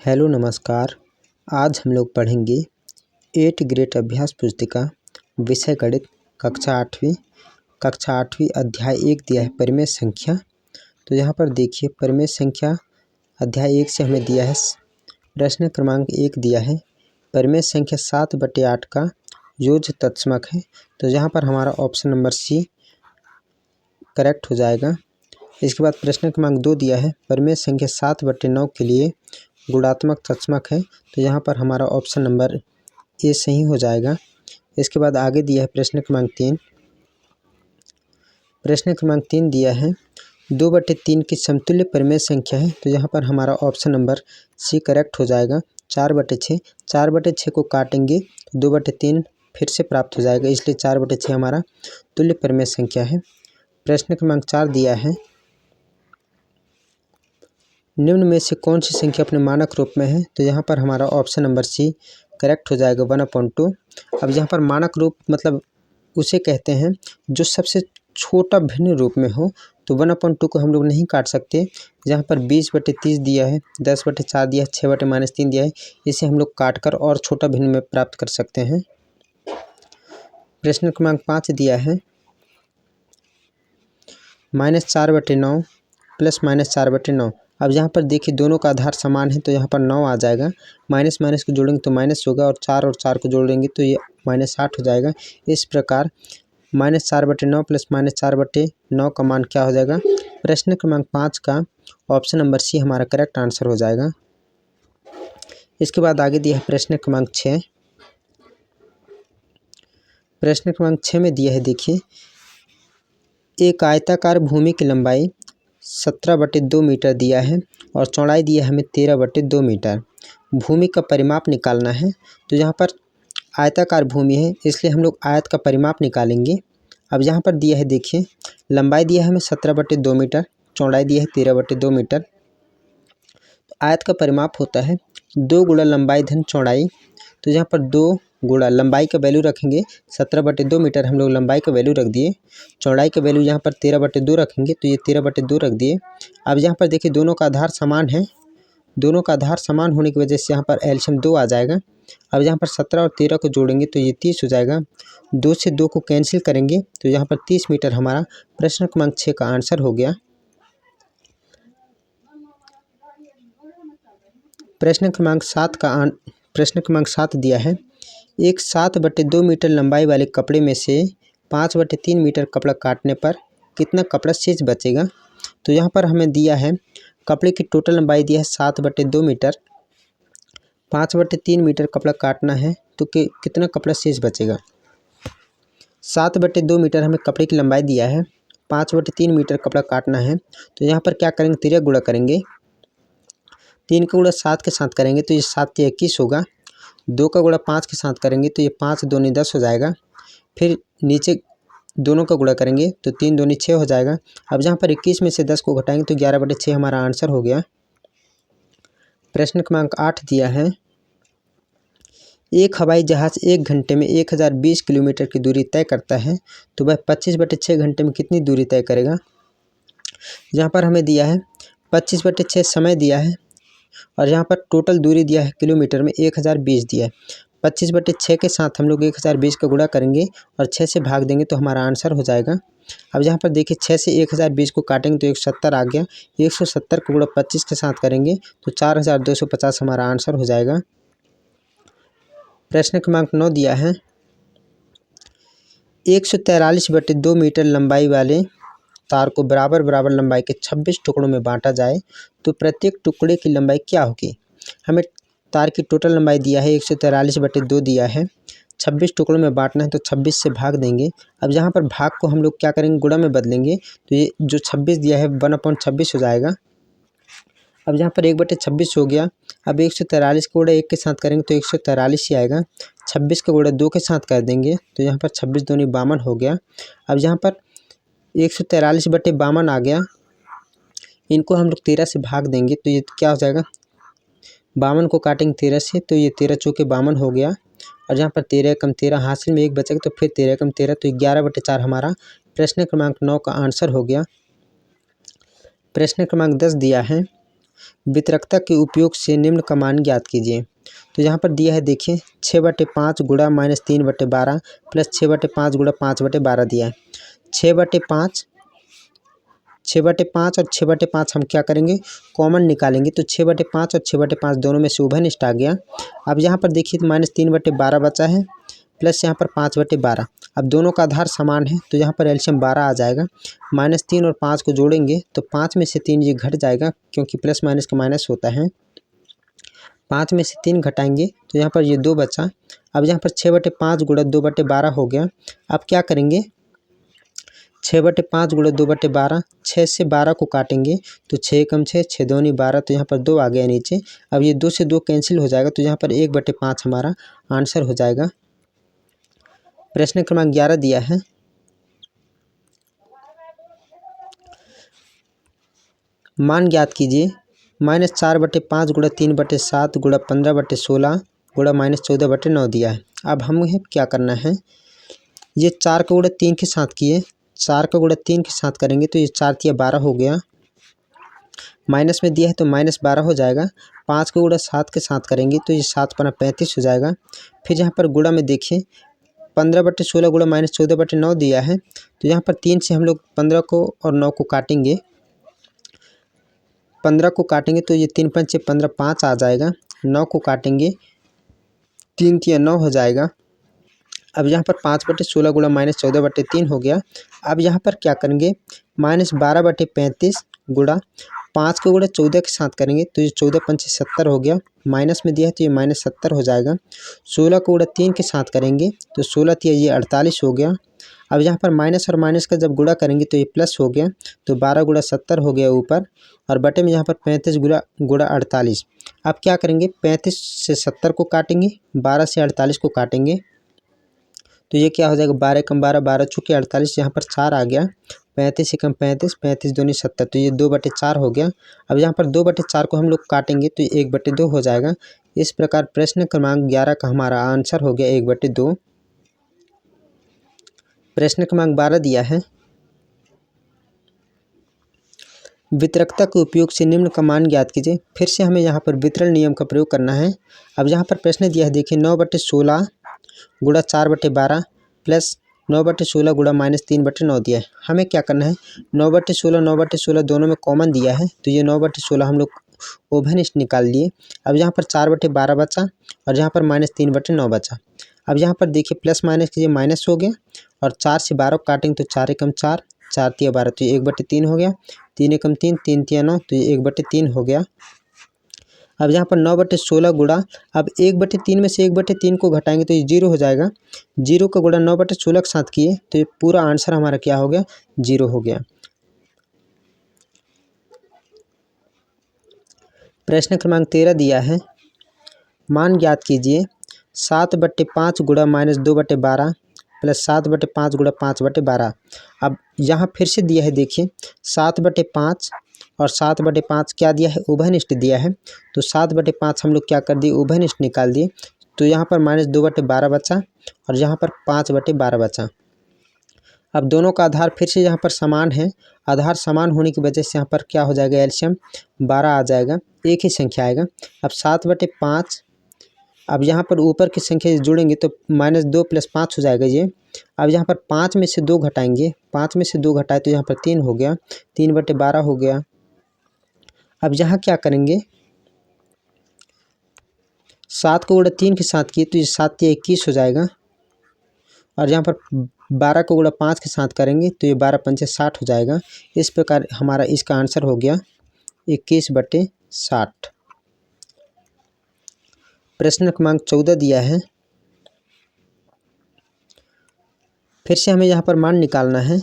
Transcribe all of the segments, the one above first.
Hello नमस्कार। आज हम लोग पढ़ेंगे 8 ग्रेड अभ्यास पुस्तिका विषय गणित कक्षा आठवीं अध्याय 1 दिया है परिमेय संख्या। तो यहाँ पर देखिए परिमेय संख्या अध्याय 1 से हमें दिया है प्रश्न क्रमांक 1 दिया है परिमेय संख्या 7/8 का योज्य तत्समक है। तो यहाँ पर हमारा ऑप्शन नंबर सी करेक्ट हो जाएगा। इसके बाद प्रश्न क्रमांक 2 दिया है परिमेय संख्या 7/9 के लिए गुणात्मक तत्समक है। तो यहाँ पर हमारा ऑप्शन नंबर ए सही हो जाएगा। इसके बाद आगे दिया है प्रश्न क्रमांक 3। प्रश्न क्रमांक 3 दिया है 2/3 की समतुल्य परिमेय संख्या है। तो यहाँ पर हमारा ऑप्शन नंबर सी करेक्ट हो जाएगा। 4/6 को काटेंगे तो 2/3 फिर से प्राप्त हो जाएगा, इसलिए 4/6 हमारा तुल्य परिमेय संख्या है। प्रश्न क्रमांक 4 दिया है निम्न में से कौन सी संख्या अपने मानक रूप में है। तो यहाँ पर हमारा ऑप्शन नंबर सी करेक्ट हो जाएगा 1/2। अब यहाँ पर मानक रूप मतलब उसे कहते हैं जो सबसे छोटा भिन्न रूप में हो। तो 1/2 को हम लोग नहीं काट सकते। यहाँ पर 20/30 दिया है, 10/4 दिया है, 6/-3 दिया है, इसे हम लोग काट कर और छोटा भिन्न में प्राप्त कर सकते हैं। प्रश्न क्रमांक 5 दिया है -4/9 प्लस -4/9। अब यहाँ पर देखिए दोनों का आधार समान है तो यहाँ पर 9 आ जाएगा। माइनस माइनस को जोड़ेंगे तो माइनस होगा और 4 को जोड़ेंगे तो ये -8 हो जाएगा। इस प्रकार -4/9 प्लस -4/9 का मान क्या हो जाएगा। प्रश्न क्रमांक 5 का ऑप्शन नंबर सी हमारा करेक्ट आंसर हो जाएगा। इसके बाद आगे दिया है प्रश्न क्रमांक 6। प्रश्न क्रमांक 6 में दिया है देखिए एक आयताकार भूमि की लंबाई 17/2 मीटर दिया है और चौड़ाई दिया है हमें 13/2 मीटर। भूमि का परिमाप निकालना है। तो यहाँ पर आयताकार भूमि है इसलिए हम लोग आयत का परिमाप निकालेंगे। अब यहाँ पर दिया है देखिए लंबाई दिया है हमें 17/2 मीटर, चौड़ाई दिया है 13/2 मीटर। आयत का परिमाप होता है 2 गुणा लंबाई धन चौड़ाई। तो यहाँ पर 2 गुणा लंबाई का वैल्यू रखेंगे 17/2 मीटर, हम लोग लंबाई का वैल्यू रख दिए। चौड़ाई का वैल्यू यहाँ पर 13/2 रखेंगे तो ये 13/2 रख दिए। अब यहाँ पर देखिए दोनों का आधार समान है, दोनों का आधार समान होने की वजह से यहाँ पर एलसीएम 2 आ जाएगा। अब यहाँ पर 17 और 13 को जोड़ेंगे तो ये 30 हो जाएगा। 2 से 2 को कैंसिल करेंगे तो यहाँ पर 30 मीटर हमारा प्रश्न क्रमांक 6 का आंसर हो गया। प्रश्न क्रमांक 7 दिया है एक 7/2 मीटर लंबाई वाले कपड़े में से 5/3 मीटर कपड़ा काटने पर कितना कपड़ा शेष बचेगा। तो यहाँ पर हमें दिया है कपड़े की टोटल लंबाई दिया है 7/2 मीटर, 5/3 मीटर कपड़ा काटना है तो कितना कपड़ा शेष बचेगा। 7/2 मीटर हमें कपड़े की लंबाई दिया है, 5/3 मीटर कपड़ा काटना है। तो यहाँ पर क्या करेंगे 13 गुणा करेंगे, 3 का गुणा 7 के साथ करेंगे तो ये 7 × 21 होगा। 2 का गुणा 5 के साथ करेंगे तो ये 5 दूनी 10 हो जाएगा। फिर नीचे दोनों का गुणा करेंगे तो 3 दूनी 6 हो जाएगा। अब जहाँ पर 21 में से 10 को घटाएंगे तो 11/6 हमारा आंसर हो गया। प्रश्न क्रमांक 8 दिया है एक हवाई जहाज 1 घंटे में 1020 किलोमीटर की दूरी तय करता है तो वह 25/6 घंटे में कितनी दूरी तय करेगा। यहाँ पर हमें दिया है 25/6 समय दिया है और यहाँ पर टोटल दूरी दिया है किलोमीटर में 1020 दिया है। 25/6 के साथ हम लोग 1020 का गुणा करेंगे और 6 से भाग देंगे तो हमारा आंसर हो जाएगा। अब यहाँ पर देखिए 6 से 1020 को काटेंगे तो 170 आ गया। 170 का गुणा 25 के साथ करेंगे तो 4250 हमारा आंसर हो जाएगा। प्रश्न क्रमांक 9 दिया है 143/2 मीटर लंबाई वाले तार को बराबर बराबर लंबाई के 26 टुकड़ों में बांटा जाए तो प्रत्येक टुकड़े की लंबाई क्या होगी। हमें तार की टोटल लंबाई दिया है 143/2 दिया है, 26 टुकड़ों में बांटना है तो 26 से भाग देंगे। अब यहाँ पर भाग को हम लोग क्या करेंगे गुणा में बदलेंगे तो ये जो 26 दिया है 1/26 हो जाएगा। अब यहाँ पर 1/26 हो गया। अब 143 को गुणा 1 के साथ करेंगे तो 143 ही आएगा। 26 का गुणा 2 के साथ कर देंगे तो यहाँ पर 26 दूनी 52 हो गया। अब यहाँ पर 143/52 आ गया, इनको हम लोग 13 से भाग देंगे तो ये क्या हो जाएगा 52 को काटेंगे 13 से तो ये 13 चौके 52 हो गया। और यहाँ पर 13 कम 13 हासिल में 1 बचेगा तो फिर 13 कम 13 तो 11/4 हमारा प्रश्न क्रमांक 9 का आंसर हो गया। प्रश्न क्रमांक 10 दिया है वितरकता के उपयोग से निम्न का मान ज्ञात कीजिए। तो यहाँ पर दिया है देखिए 6/5 गुणा -3/12 प्लस 6/5 गुणा 5/12 दिया है। 6/5 और 6/5 हम क्या करेंगे, कॉमन निकालेंगे। तो 6/5 और 6/5 दोनों में से उभयनिष्ठ आ गया। अब यहाँ पर देखिए -3/12 बचा है प्लस यहाँ पर 5/12। अब दोनों का आधार समान है तो यहाँ पर एलसीएम 12 आ जाएगा। -3 और 5 को जोड़ेंगे तो 5 में से 3 ये घट जाएगा क्योंकि प्लस माइनस का माइनस होता है। 5 में से 3 घटाएंगे तो यहाँ पर ये 2 बचा। अब यहाँ पर 6/5 गुणा 2/12 हो गया। अब क्या करेंगे, 6/5 गुणा 2/12, 6 से 12 को काटेंगे तो 6 कम 6, 6 दूनी 12, तो यहाँ पर 2 आ गया नीचे। अब ये 2 से 2 कैंसिल हो जाएगा तो यहाँ पर 1/5 हमारा आंसर हो जाएगा। प्रश्न क्रमांक 11 दिया है, मान ज्ञात कीजिए। -4/5 गुणा 3/7 गुणा 15/16 गुणा -14/9 दिया है। अब हमें क्या करना है, ये 4 का गुणा 3 के साथ किए, 4 का गुणा 3 के साथ करेंगे तो ये 4 तिया 12 हो गया। माइनस में दिया है तो -12 हो जाएगा। 5 का गुणा 7 के साथ करेंगे तो ये 7 पना 35 हो जाएगा। फिर यहाँ पर गुणा में देखिए 15/16 गुणा -14/9 दिया है। तो यहाँ पर 3 से हम लोग 15 को और 9 को काटेंगे। 15 को काटेंगे तो ये 3 पंचे 15, 5 आ जाएगा। 9 को काटेंगे 3 तिया 9 हो जाएगा। अब यहाँ पर 5/16 गुणा -14/3 हो गया। अब यहाँ पर क्या करेंगे, -12/35 गुणा 5 को गुणा 14 के साथ करेंगे तो ये 14 पंचे 70 हो गया। माइनस में दिया है तो ये -70 हो जाएगा। 16 को गुणा 3 के साथ करेंगे तो 16 तिया ये 48 हो गया। अब यहाँ पर माइनस और माइनस का जब गुणा करेंगे तो ये प्लस हो गया, तो 12 गुणा 70 हो गया ऊपर, और बटे में यहाँ पर 35 गुणा 48। अब क्या करेंगे, 35 से 70 को काटेंगे, 12 से 48 को काटेंगे तो ये क्या हो जाएगा, 12 कम 12, 12 चुके 48, यहाँ पर 4 आ गया। 35 से कम 35, 35 दूनी 70, तो ये 2/4 हो गया। अब यहाँ पर 2/4 को हम लोग काटेंगे तो 1/2 हो जाएगा। इस प्रकार प्रश्न क्रमांक 11 का हमारा आंसर हो गया 1/2। प्रश्न क्रमांक 12 दिया है, वितरकता के उपयोग से निम्न का मान ज्ञात कीजिए। फिर से हमें यहाँ पर वितरण नियम का प्रयोग करना है। अब यहाँ पर प्रश्न दिया है देखिए 9/16 गुणा 4/12 प्लस 9/16 गुणा -3/9 दिया है। हमें क्या करना है, 9/16 दोनों में कॉमन दिया है तो ये 9/16 हम लोग ओभनिष्ठ निकाल लिए। अब यहाँ पर 4/12 बचा और यहाँ पर -3/9 बचा। अब यहाँ पर देखिए प्लस माइनस कीजिए, माइनस हो गया, और 4 से 12 काटेंगे तो 4 एकम 4, 4 तिया 12, तो ये 1/3 हो गया। 3 एकम 3, 3 तिया 9, तो ये 1/3 हो गया। अब यहाँ पर 9/16 गुणा, अब 1/3 में से 1/3 को घटाएंगे तो ये 0 हो जाएगा। 0 का गुणा 9/16 के साथ किए तो ये पूरा आंसर हमारा क्या हो गया, 0 हो गया। प्रश्न क्रमांक 13 दिया है, मान ज्ञात कीजिए। 7/5 गुणा -2/12 प्लस 7/5 गुणा 5/12। अब यहाँ फिर से दिया है देखिए 7/5 और 7/5 क्या दिया है, उभयनिष्ठ दिया है। तो 7/5 हम लोग क्या कर दिए, उभयनिष्ठ निकाल दिए। तो यहाँ पर -2/12 बचा और यहाँ पर 5/12 बचा। अब दोनों का आधार फिर से यहाँ पर समान है। आधार समान होने की वजह से यहाँ पर क्या हो जाएगा, एलसीएम 12 आ जाएगा, एक ही संख्या आएगा। अब 7/5, अब यहाँ पर ऊपर की संख्या जोड़ेंगे तो -2 + 5 हो जाएगा ये। अब यहाँ पर 5 में से 2 घटाएंगे, 5 में से 2 घटाए तो यहाँ पर 3 हो गया, 3/12 हो गया। अब यहाँ क्या करेंगे, 7 को गुणा 3 के साथ किए तो ये 7 तिया 21 हो जाएगा, और यहाँ पर 12 को गुणा 5 के साथ करेंगे तो ये 12 पंचे 60 हो जाएगा। इस प्रकार हमारा इसका आंसर हो गया 21/60। प्रश्न क्रमांक 14 दिया है, फिर से हमें यहाँ पर मान निकालना है।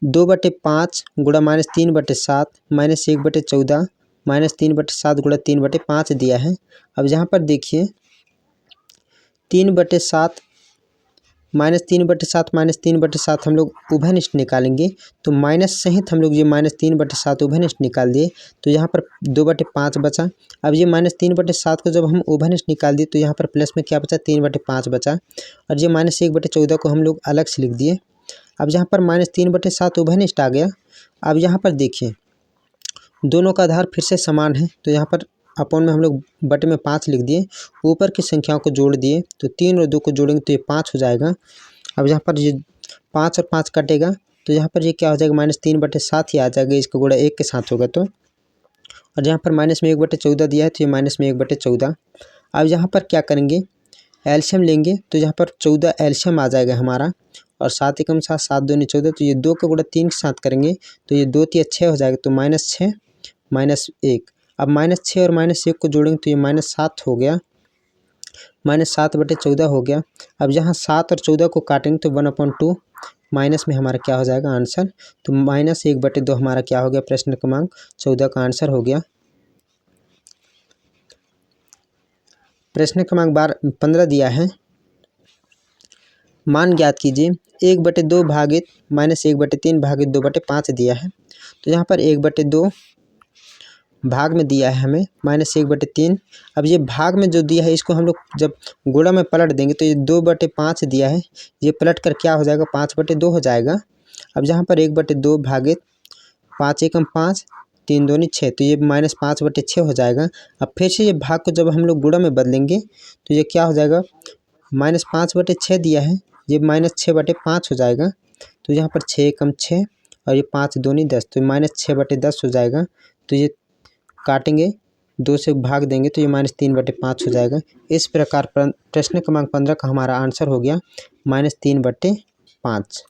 2/5 गुणा -3/7 -1/14 -3/7 गुणा 3/5 दिया है। अब यहाँ पर देखिए 3/7 -3/7 -3/7 हम लोग उभयनिष्ठ निकालेंगे तो माइनस सहित हम लोग ये -3/7 उभयनिष्ठ निकाल दिए। तो यहाँ पर 2/5 बचा। अब ये -3/7 को जब हम उभयनिष्ठ निकाल दिए तो यहाँ पर प्लस में क्या बचा, 3/5 बचा, और ये -1/14 को हम लोग अलग से लिख दिए। अब यहाँ पर -3/7 उभयनिष्ठ आ गया। अब यहाँ पर देखिए दोनों का आधार फिर से समान है, तो यहाँ पर अपॉन में हम लोग बटे में 5 लिख दिए, ऊपर की संख्याओं को जोड़ दिए, तो 3 और 2 को जोड़ेंगे तो ये 5 हो जाएगा। अब यहाँ पर ये 5 और 5 कटेगा, तो यहाँ पर ये क्या हो जाएगा, -3/7 ही आ जाएगा, इसका गुणा 1 के साथ होगा तो। और यहाँ पर -1/14 दिया है, तो ये -1/14। अब यहाँ पर क्या करेंगे, एलसीएम लेंगे, तो यहाँ पर 14 एलसीएम आ जाएगा हमारा, और 7 एकम 7, 7 दूनी 14, तो ये 2 का गुणा 3 के साथ करेंगे, तो ये 2 तिया 6 हो जाएगा, तो -6 -1। अब -6 और -1 को जोड़ेंगे तो ये -7 हो गया, -7/14 हो गया। अब यहाँ 7 और 14 को काटेंगे तो 1/2 माइनस में हमारा क्या हो जाएगा आंसर, तो -1/2 हमारा क्या हो गया, प्रश्न क्रमांक 14 का आंसर हो गया। प्रश्न क्रमांक 15 दिया है, मान ज्ञात कीजिए। 1/2 भागित -1/3 भागित 2/5 दिया है, तो यहाँ पर 1/2 भाग में दिया है हमें -1/3। अब ये भाग में जो दिया है इसको हम लोग जब गुणा में पलट देंगे तो ये 2/5 दिया है, ये पलट कर क्या हो जाएगा, 5/2 हो जाएगा। अब यहाँ पर 1/2 भागित 5 एकम 5, 3 दूनी 6, तो ये -5/6 हो जाएगा। अब फिर से ये भाग को जब हम लोग गुणा में बदलेंगे तो ये क्या हो जाएगा, -5/6 दिया है, ये -6/5 हो जाएगा। तो यहाँ पर 6 एकम 6 और ये 5 दूनी 10, तो -6/10 हो जाएगा। तो ये काटेंगे, 2 से भाग देंगे तो ये -3/5 हो जाएगा। इस प्रकार प्रश्न क्रमांक 15 का हमारा आंसर हो गया -3/5।